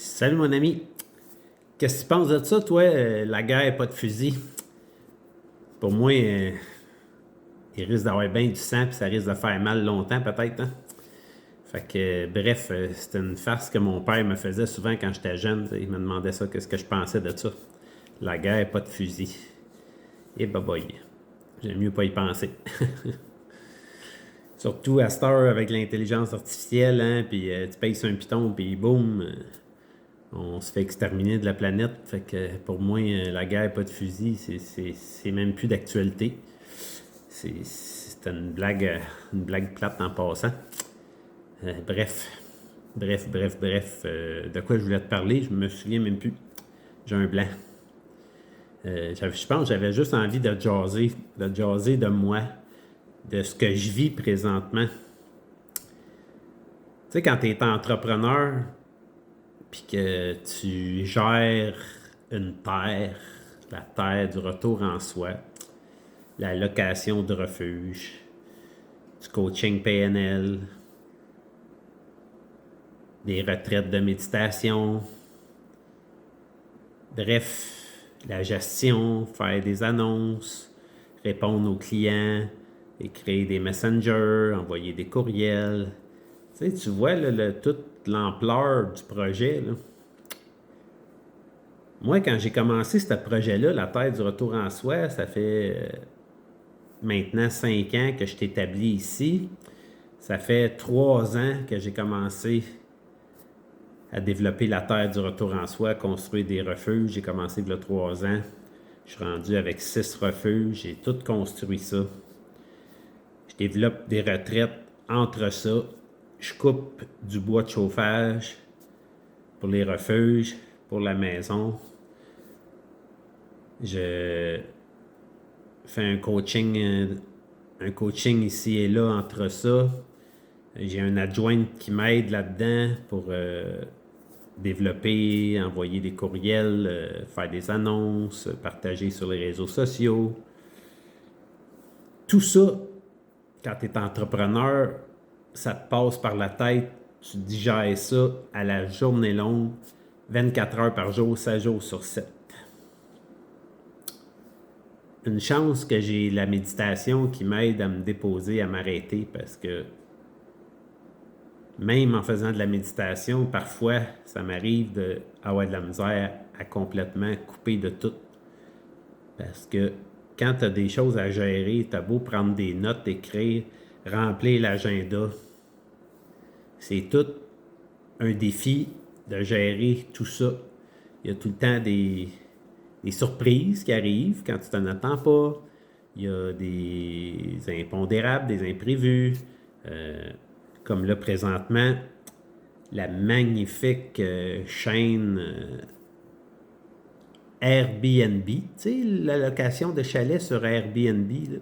Salut mon ami. Qu'est-ce que tu penses de ça, toi, la guerre, pas de fusil? Pour moi, il risque d'avoir bien du sang, puis ça risque de faire mal longtemps, peut-être, hein? Fait que, bref, c'était une farce que mon père me faisait souvent quand j'étais jeune. Il me demandait ça, qu'est-ce que je pensais de ça. La guerre, pas de fusil. Et boy, j'aime mieux pas y penser. Surtout à cette heure avec l'intelligence artificielle, hein, puis tu payes sur un piton, puis boum, on se fait exterminer de la planète. Fait que pour moi, la guerre, pas de fusil, c'est même plus d'actualité. C'était une blague plate en passant. Bref, bref. De quoi je voulais te parler, je me souviens même plus. J'ai un blanc. Je pense que j'avais juste envie de jaser de moi, de ce que je vis présentement. Tu sais, quand tu es entrepreneur, puis que tu gères une terre, la terre du retour en soi, la location de refuge, du coaching PNL, des retraites de méditation, bref, la gestion, faire des annonces, répondre aux clients, écrire des messengers, envoyer des courriels. Tu sais, tu vois là, toute l'ampleur du projet. Là. Moi, quand j'ai commencé ce projet-là, la Terre du retour en soi, ça fait maintenant 5 ans que je suis établi ici. Ça fait 3 ans que j'ai commencé à développer la Terre du retour en soi, construire des refuges. J'ai commencé il y a 3 ans. Je suis rendu avec 6 refuges. J'ai tout construit ça. Je développe des retraites entre ça. Je coupe du bois de chauffage pour les refuges, pour la maison. Je fais un coaching ici et là entre ça. J'ai un adjoint qui m'aide là-dedans pour développer, envoyer des courriels, faire des annonces, partager sur les réseaux sociaux. Tout ça, quand tu es entrepreneur, ça te passe par la tête, tu digères ça à la journée longue, 24 heures par jour, 7 jours sur 7. Une chance que j'ai la méditation qui m'aide à me déposer, à m'arrêter, parce que même en faisant de la méditation, parfois, ça m'arrive d'avoir de la misère à complètement couper de tout. Parce que quand tu as des choses à gérer, tu as beau prendre des notes, écrire, remplir l'agenda, c'est tout un défi de gérer tout ça. Il y a tout le temps des surprises qui arrivent quand tu t'en attends pas. Il y a des impondérables, des imprévus. Comme là, présentement, la magnifique chaîne Airbnb, tu sais, la location de chalet sur Airbnb, là,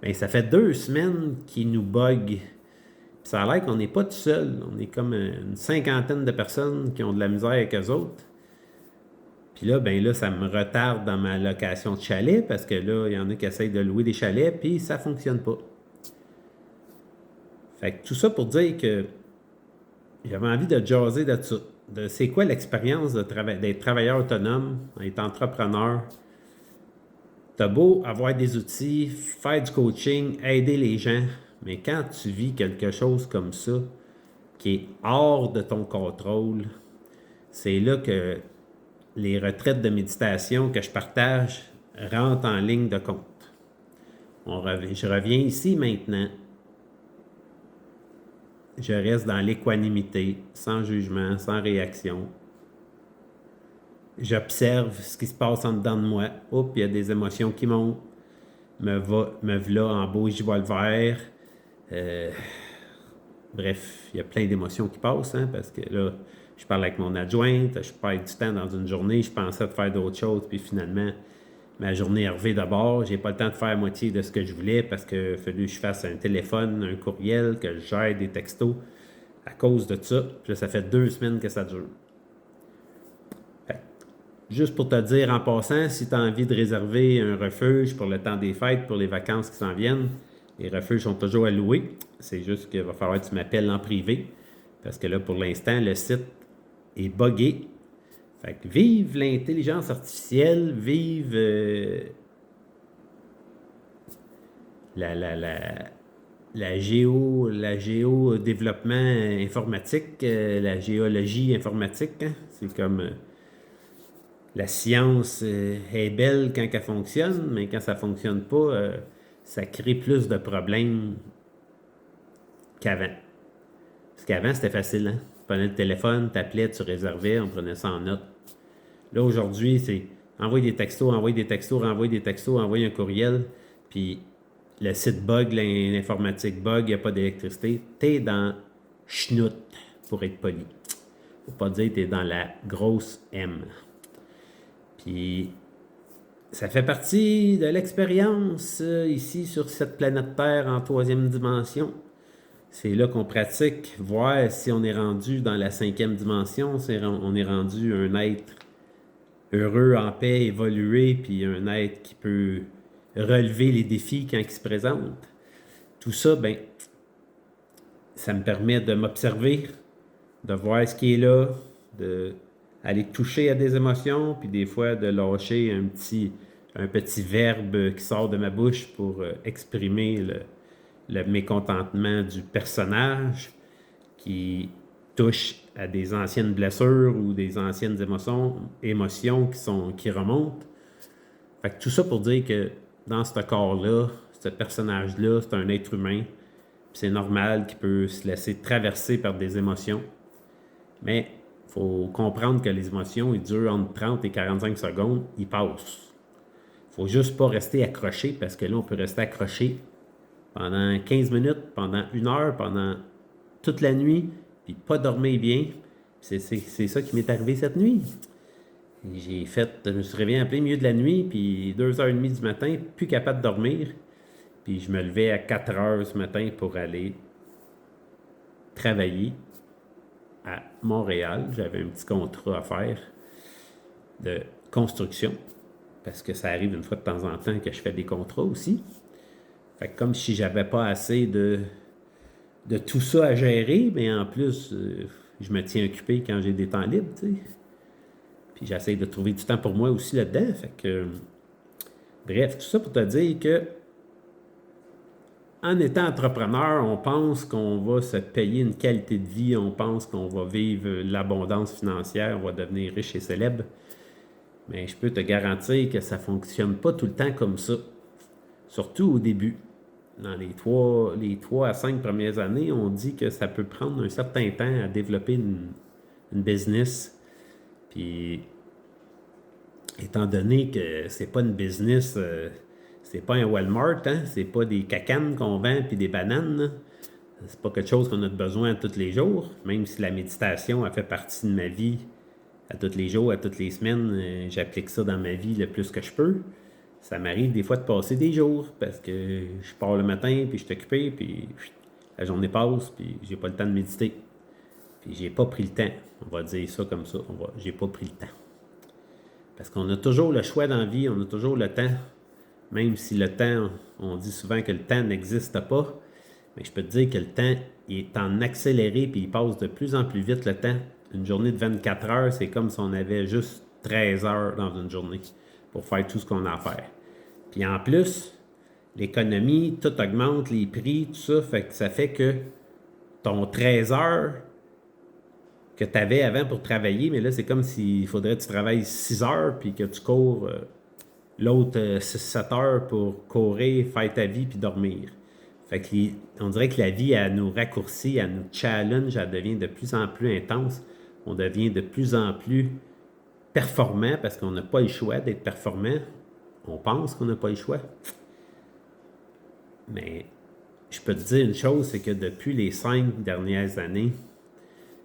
ben, ça fait 2 semaines qu'ils nous bug. Puis ça a l'air qu'on n'est pas tout seul. On est comme une cinquantaine de personnes qui ont de la misère avec eux autres. Puis là, ben là, ça me retarde dans ma location de chalet parce que là, il y en a qui essayent de louer des chalets, puis ça fonctionne pas. Fait que tout ça pour dire que j'avais envie de jaser de ça. De c'est quoi l'expérience d'être travailleur autonome, d'être entrepreneur. T'as beau avoir des outils, faire du coaching, aider les gens, mais quand tu vis quelque chose comme ça, qui est hors de ton contrôle, c'est là que les retraites de méditation que je partage rentrent en ligne de compte. Je reviens ici maintenant. Je reste dans l'équanimité, sans jugement, sans réaction. J'observe ce qui se passe en dedans de moi. Oups, il y a des émotions qui montent. Me v'là en beau, j'y vois le vert. Bref, il y a plein d'émotions qui passent, hein, parce que là, je parle avec mon adjointe, je perds du temps dans une journée, je pensais de faire d'autres choses, puis finalement, ma journée est arrivée d'abord, j'ai pas le temps de faire la moitié de ce que je voulais parce qu'il a fallu que je fasse un téléphone, un courriel, que je gère des textos à cause de ça. Puis là, ça fait 2 semaines que ça dure. Fait, juste pour te dire en passant, si tu as envie de réserver un refuge pour le temps des fêtes, pour les vacances qui s'en viennent, les refuges sont toujours à louer. C'est juste qu'il va falloir que tu m'appelles en privé. Parce que là, pour l'instant, le site est buggé. Fait que vive l'intelligence artificielle, vive la, la, la, la géodéveloppement informatique, la géologie informatique. Hein? C'est comme la science est belle quand elle fonctionne, mais quand ça ne fonctionne pas, ça crée plus de problèmes qu'avant. Parce qu'avant, c'était facile. Hein? Tu prenais le téléphone, tu appelais, tu réservais, on prenait ça en note. Là, aujourd'hui, c'est envoyer des textos, envoyer des textos, renvoyer des textos, envoyer un courriel, puis le site bug, l'informatique bug, il n'y a pas d'électricité. T'es dans chenoute, pour être poli. Faut pas dire que t'es dans la grosse M. Puis, ça fait partie de l'expérience ici sur cette planète Terre en 3e dimension. C'est là qu'on pratique, voir si on est rendu dans la 5e dimension, si on est rendu un être heureux, en paix, évolué, puis un être qui peut relever les défis quand ils se présentent. Tout ça, ben, ça me permet de m'observer, de voir ce qui est là, d'aller toucher à des émotions, puis des fois de lâcher un petit verbe qui sort de ma bouche pour exprimer le mécontentement du personnage qui touche à des anciennes blessures ou des anciennes émotions qui remontent. Fait que tout ça pour dire que dans ce corps-là, ce personnage-là, c'est un être humain. C'est normal qu'il peut se laisser traverser par des émotions. Mais il faut comprendre que les émotions, ils durent entre 30 et 45 secondes, ils passent. Il ne faut juste pas rester accroché parce que là, on peut rester accroché pendant 15 minutes, pendant 1 heure, pendant toute la nuit, puis pas dormir bien. C'est ça qui m'est arrivé cette nuit. Je me suis réveillé en plein milieu de la nuit, puis 2h30 du matin, plus capable de dormir. Puis je me levais à 4h ce matin pour aller travailler à Montréal. J'avais un petit contrat à faire de construction, parce que ça arrive une fois de temps en temps que je fais des contrats aussi. Fait que comme si j'avais pas assez de tout ça à gérer, mais en plus, je me tiens occupé quand j'ai des temps libres, tu sais. Puis j'essaie de trouver du temps pour moi aussi là-dedans. Fait que, bref, tout ça pour te dire que en étant entrepreneur, on pense qu'on va se payer une qualité de vie, on pense qu'on va vivre l'abondance financière, on va devenir riche et célèbre. Mais je peux te garantir que ça ne fonctionne pas tout le temps comme ça. Surtout au début. Dans les 3 à 5 premières années, on dit que ça peut prendre un certain temps à développer une business. Puis, étant donné que c'est pas une business, c'est pas un Walmart, hein, c'est pas des cacanes qu'on vend puis des bananes, là. C'est pas quelque chose qu'on a besoin tous les jours, même si la méditation a fait partie de ma vie à tous les jours, à toutes les semaines, j'applique ça dans ma vie le plus que je peux. Ça m'arrive des fois de passer des jours parce que je pars le matin, puis je suis occupé, puis la journée passe, puis j'ai pas le temps de méditer. Puis j'ai pas pris le temps. On va dire ça comme ça. J'ai pas pris le temps. Parce qu'on a toujours le choix dans la vie, on a toujours le temps. Même si le temps, on dit souvent que le temps n'existe pas, mais je peux te dire que le temps, il est en accéléré, puis il passe de plus en plus vite le temps. Une journée de 24 heures, c'est comme si on avait juste 13 heures dans une journée pour faire tout ce qu'on a à faire. Puis en plus, l'économie, tout augmente, les prix, tout ça, ça fait que ton 13 heures que tu avais avant pour travailler, mais là, c'est comme s'il faudrait que tu travailles 6 heures puis que tu cours l'autre 6-7 heures pour courir, faire ta vie puis dormir. Fait que on dirait que la vie, elle nous raccourcit, elle nous challenge, elle devient de plus en plus intense. On devient de plus en plus performant parce qu'on n'a pas le choix d'être performant. On pense qu'on n'a pas le choix. Mais je peux te dire une chose, c'est que depuis les 5 dernières années,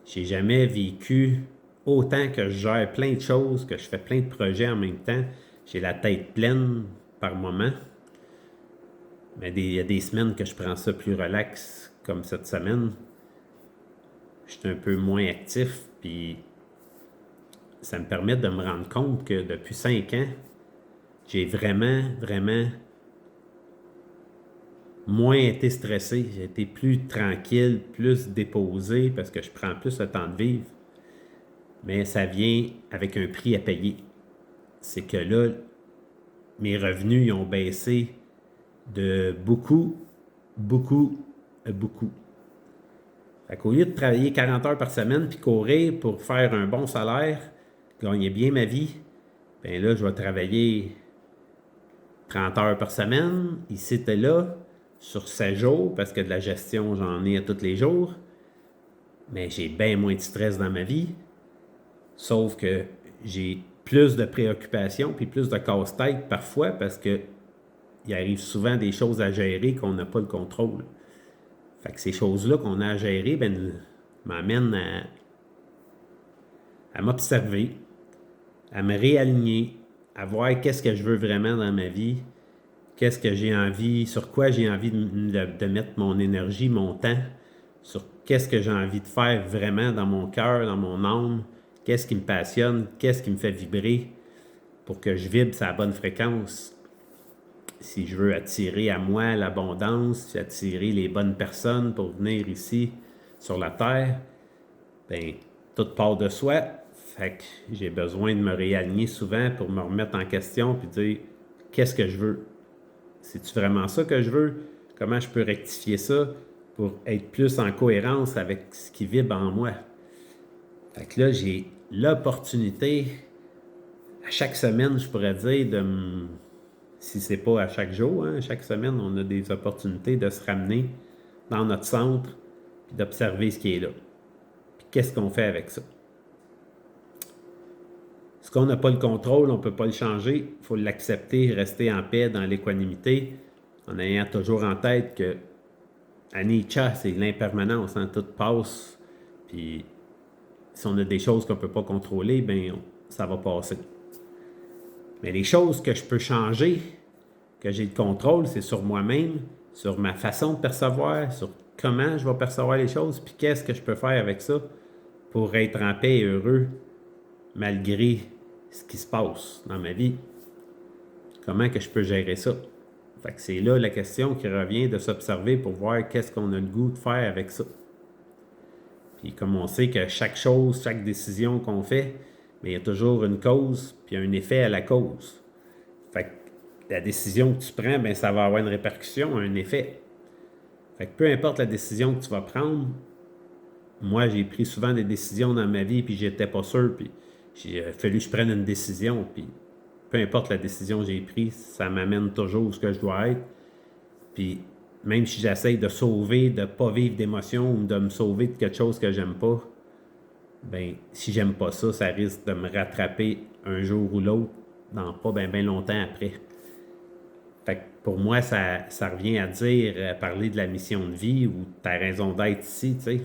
j'ai jamais vécu autant que je gère plein de choses, que je fais plein de projets en même temps. J'ai la tête pleine par moment. Mais il y a des semaines que je prends ça plus relax, comme cette semaine. Je suis un peu moins actif, puis ça me permet de me rendre compte que depuis 5 ans, j'ai vraiment, vraiment moins été stressé. J'ai été plus tranquille, plus déposé, parce que je prends plus le temps de vivre. mais ça vient avec un prix à payer. C'est que là, mes revenus ils ont baissé de beaucoup, beaucoup, beaucoup. Fait qu'au lieu de travailler 40 heures par semaine puis courir pour faire un bon salaire, gagner bien ma vie, ben là, je vais travailler 30 heures par semaine, ici et là, sur 7 jours, parce que de la gestion, j'en ai à tous les jours. Mais j'ai bien moins de stress dans ma vie. Sauf que j'ai plus de préoccupations puis plus de casse-tête parfois parce que il arrive souvent des choses à gérer qu'on n'a pas le contrôle. Fait que ces choses-là qu'on a à gérer, ben, m'amènent à m'observer, à me réaligner, à voir qu'est-ce que je veux vraiment dans ma vie, qu'est-ce que j'ai envie, sur quoi j'ai envie de mettre mon énergie, mon temps, sur qu'est-ce que j'ai envie de faire vraiment dans mon cœur, dans mon âme, qu'est-ce qui me passionne, qu'est-ce qui me fait vibrer pour que je vibre sa bonne fréquence. Si je veux attirer à moi l'abondance, attirer les bonnes personnes pour venir ici sur la Terre, ben tout part de soi. Fait que j'ai besoin de me réaligner souvent pour me remettre en question puis dire qu'est-ce que je veux. C'est-tu vraiment ça que je veux? Comment je peux rectifier ça pour être plus en cohérence avec ce qui vibre en moi? Fait que là, j'ai l'opportunité, à chaque semaine, je pourrais dire, si c'est pas à chaque jour, hein, chaque semaine, on a des opportunités de se ramener dans notre centre et d'observer ce qui est là. Puis qu'est-ce qu'on fait avec ça? Ce qu'on n'a pas le contrôle, on ne peut pas le changer. Il faut l'accepter, rester en paix dans l'équanimité, en ayant toujours en tête que anicca, c'est l'impermanence, hein, tout passe. Puis si on a des choses qu'on ne peut pas contrôler, ben ça va passer. Mais les choses que je peux changer, que j'ai le contrôle, c'est sur moi-même, sur ma façon de percevoir, sur comment je vais percevoir les choses, puis qu'est-ce que je peux faire avec ça pour être en paix et heureux malgré ce qui se passe dans ma vie. Comment que je peux gérer ça? Fait que c'est là la question qui revient de s'observer pour voir qu'est-ce qu'on a le goût de faire avec ça. Puis comme on sait que chaque chose, chaque décision qu'on fait, mais il y a toujours une cause puis un effet à la cause. Fait que la décision que tu prends, ben ça va avoir une répercussion, un effet. Fait que peu importe la décision que tu vas prendre, moi j'ai pris souvent des décisions dans ma vie puis j'étais pas sûr puis il a fallu que je prenne une décision puis peu importe la décision que j'ai prise, ça m'amène toujours où ce que je dois être. Puis même si j'essaye de sauver, de ne pas vivre d'émotions ou de me sauver de quelque chose que j'aime pas, ben si j'aime pas ça, ça risque de me rattraper un jour ou l'autre, dans pas bien longtemps après. Fait que pour moi, ça revient à dire, parler de la mission de vie ou ta raison d'être ici, tu sais.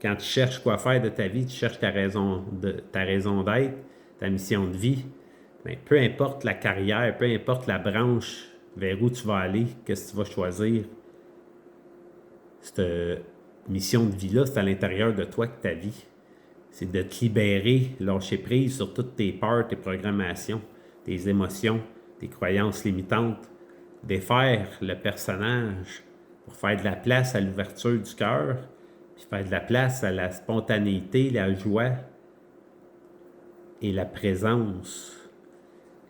Quand tu cherches quoi faire de ta vie, tu cherches ta raison d'être, ta mission de vie. Mais peu importe la carrière, peu importe la branche vers où tu vas aller, qu'est-ce que tu vas choisir, cette mission de vie-là, c'est à l'intérieur de toi que ta vie. C'est de te libérer, lâcher prise sur toutes tes peurs, tes programmations, tes émotions, tes croyances limitantes, défaire le personnage pour faire de la place à l'ouverture du cœur, puis faire de la place à la spontanéité, la joie et la présence.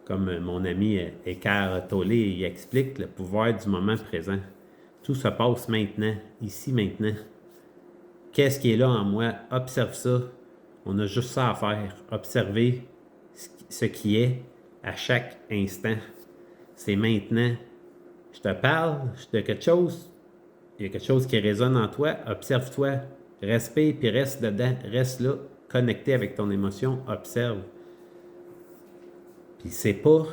Comme mon ami Eckhart Tolle il explique, le pouvoir du moment présent. Tout se passe maintenant, ici, maintenant. Qu'est-ce qui est là en moi? Observe ça. On a juste ça à faire. Observer ce qui est à chaque instant. C'est maintenant. Je te parle de quelque chose. Il y a quelque chose qui résonne en toi. Observe-toi. Respire puis reste dedans. Reste là. Connecté avec ton émotion. Observe. Puis c'est pas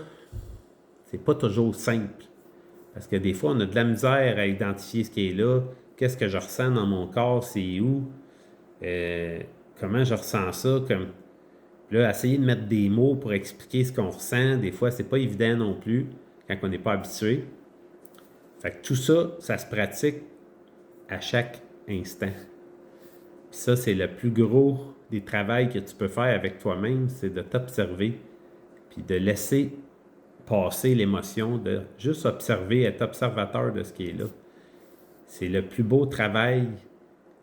toujours simple. Parce que des fois, on a de la misère à identifier ce qui est là. Qu'est-ce que je ressens dans mon corps? C'est où? Comment je ressens ça? Là, essayer de mettre des mots pour expliquer ce qu'on ressent, des fois, c'est pas évident non plus quand on n'est pas habitué. Fait que tout ça, ça se pratique à chaque instant. Puis ça, c'est le plus gros des travaux que tu peux faire avec toi-même, c'est de t'observer, puis de laisser passer l'émotion, de juste observer, être observateur de ce qui est là. C'est le plus beau travail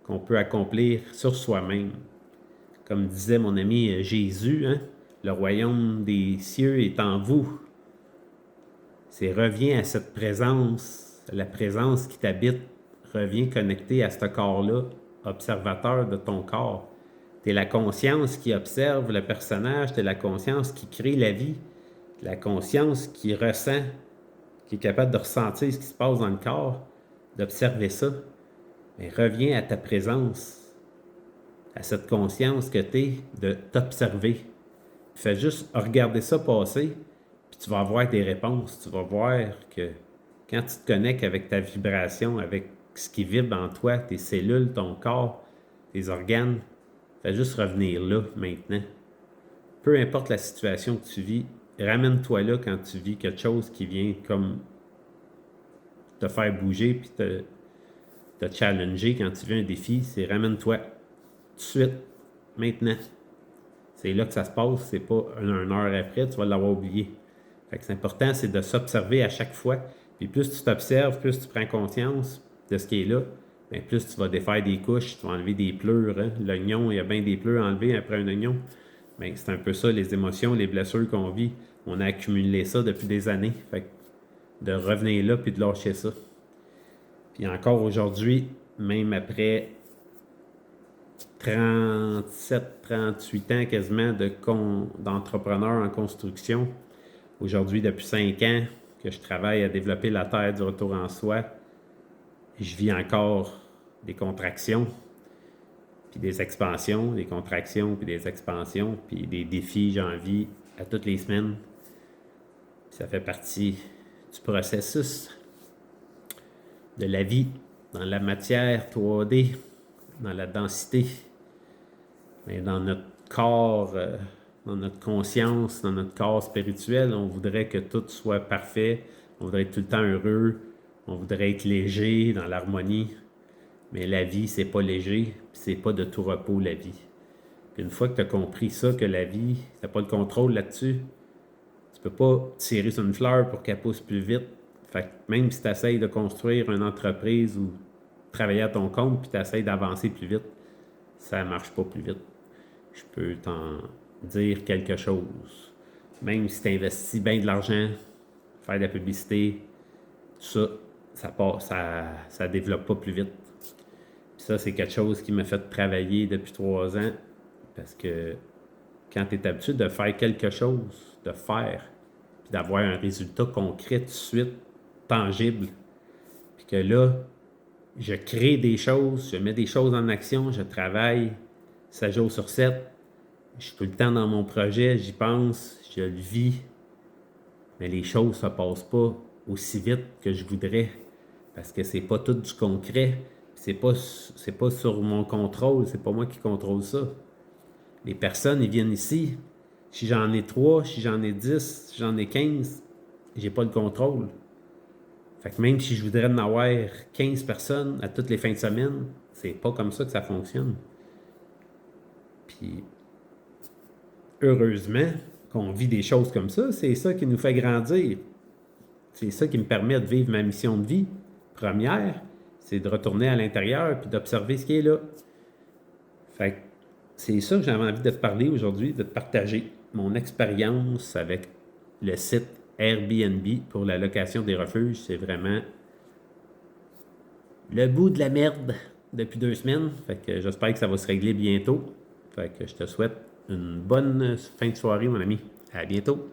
qu'on peut accomplir sur soi-même. comme disait mon ami Jésus, hein, le royaume des cieux est en vous. C'est reviens à cette présence, la présence qui t'habite, reviens connecté à ce corps-là, observateur de ton corps. Tu es la conscience qui observe le personnage, tu es la conscience qui crée la vie, la conscience qui ressent, qui est capable de ressentir ce qui se passe dans le corps, d'observer ça. Mais reviens à ta présence, à cette conscience que tu es de t'observer. Fais juste regarder ça passer, puis tu vas avoir des réponses. Tu vas voir que quand tu te connectes avec ta vibration, avec ce qui vibre en toi, tes cellules, ton corps, tes organes, fais juste revenir là, maintenant. Peu importe la situation que tu vis, ramène-toi là quand tu vis quelque chose qui vient comme te faire bouger, puis te challenger quand tu vis un défi, c'est ramène-toi tout de suite, maintenant. C'est là que ça se passe, c'est pas une heure après, tu vas l'avoir oublié. Fait que c'est important, c'est de s'observer à chaque fois. Puis plus tu t'observes, plus tu prends conscience de ce qui est là, bien plus tu vas défaire des couches, tu vas enlever des pleurs. Hein? L'oignon, il y a bien des pleurs enlevés après un oignon. Bien, c'est un peu ça, les émotions, les blessures qu'on vit. On a accumulé ça depuis des années. Fait que de revenir là puis de lâcher ça. Puis encore aujourd'hui, même après 37, 38 ans quasiment d'entrepreneur en construction. Aujourd'hui, depuis 5 ans que je travaille à développer la terre du retour en soi, je vis encore des contractions, puis des expansions, des contractions, puis des expansions, puis des défis, j'en vis à toutes les semaines. Puis ça fait partie du processus de la vie dans la matière 3D, dans la densité, mais dans notre corps, dans notre conscience, dans notre corps spirituel, on voudrait que tout soit parfait, on voudrait être tout le temps heureux, on voudrait être léger, dans l'harmonie. Mais la vie, c'est pas léger, puis c'est pas de tout repos, la vie. Puis une fois que tu as compris ça, que la vie, tu n'as pas le contrôle là-dessus, tu peux pas tirer sur une fleur pour qu'elle pousse plus vite. Fait que même si tu essaies de construire une entreprise ou travailler à ton compte, puis tu essaies d'avancer plus vite, ça ne marche pas plus vite. Je peux t'en dire quelque chose. Même si tu investis bien de l'argent, faire de la publicité, tout ça, ça développe pas plus vite. Puis ça, c'est quelque chose qui m'a fait travailler depuis 3 ans, parce que quand tu es habitué de faire quelque chose, de faire, puis d'avoir un résultat concret tout de suite, tangible, puis que là, je crée des choses, je mets des choses en action, je travaille 7 jours sur 7, je suis tout le temps dans mon projet, j'y pense, je le vis, mais les choses ne se passent pas aussi vite que je voudrais, parce que c'est pas tout du concret, c'est pas sur mon contrôle, c'est pas moi qui contrôle ça. Les personnes, ils viennent ici, si j'en ai 3, si j'en ai 10, si j'en ai 15, j'ai pas le contrôle. Fait que même si je voudrais en avoir 15 personnes à toutes les fins de semaine, c'est pas comme ça que ça fonctionne. Puis, heureusement qu'on vit des choses comme ça, c'est ça qui nous fait grandir. C'est ça qui me permet de vivre ma mission de vie. Première, c'est de retourner à l'intérieur puis d'observer ce qui est là. Fait que c'est ça que j'avais envie de te parler aujourd'hui, de te partager mon expérience avec le site Airbnb pour la location des refuges. C'est vraiment le bout de la merde depuis 2 semaines. Fait que j'espère que ça va se régler bientôt. Fait que je te souhaite une bonne fin de soirée, mon ami. À bientôt.